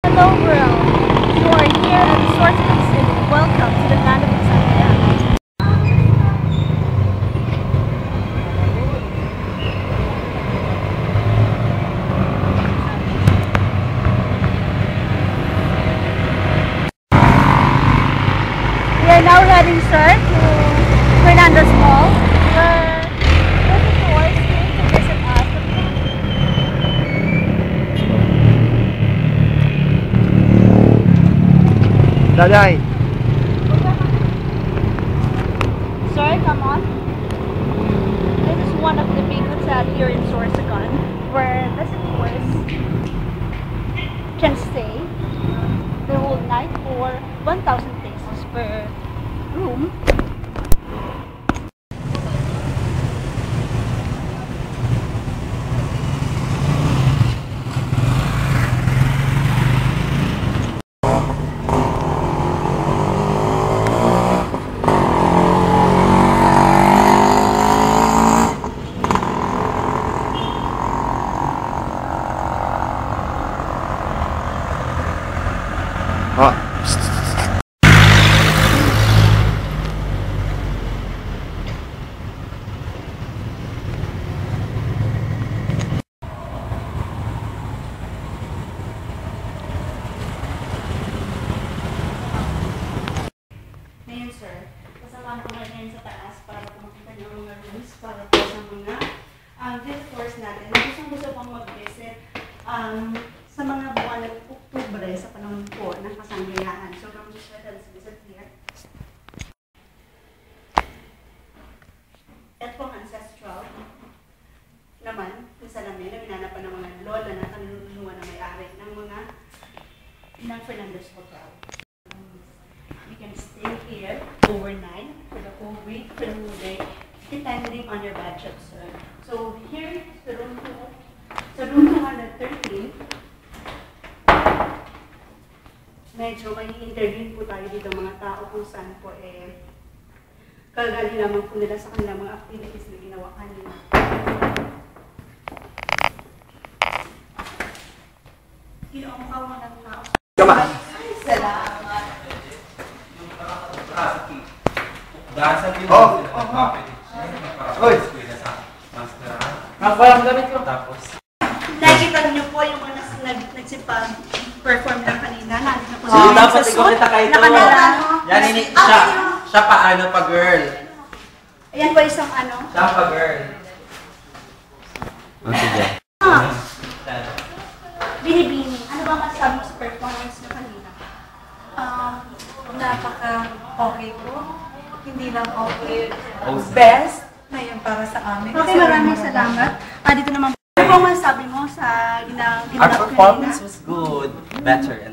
Hello world, you are here at the Sorsogon City. Welcome to the land of Exandria. We are now heading, sir, to Fernandez Mall, where visitors came to visit us. Daday. Sir, come on. This is one of the big hotels here in Sorsogon, where visitors can stay the whole night for 1,000 pesos per room. Ngayon, sir, kasama ko ngayon sa taas para pumakita niyo ang mga rooms para po sa mga visitors natin. Gusto pang mag-visit sa mga buwan ng Oktubre sa panahon po ng kasanggayahan. So, come just let us visit here. Ito pong ancestral naman, yung salamin na minanapan ng mga lola na kanunuluan na may-ari ng mga ng Fernandez Hotel. You can stay here overnight for the whole week, for the whole day, depending on your budget, sir. So here is the room 2. So room 213, medyo may intervene po tayo dito mga tao kung saan po kagaling naman po nila sa kanilang mga activities na ginawa kanina. Kinaumpaw mo ng tao. Salamat. Dasal yun walang gamit ko. Tapos Nakikita niyo po yung mga nagsipag-perform lang kanina. Nandito po so, dapat ikaw kita kayo ito. Yan, siya pa ano pa girl. Ayan po isang ano. Siya pa girl. Sige. Binibini. Ano ba masasabi mo sa performance na kanina? Napaka-okay po. Hindi lang okay. Best na yun para sa amin. Okay, maraming salamat. Dito naman. Ano po masasabi mo sa ginagawa Our performance was good, better, and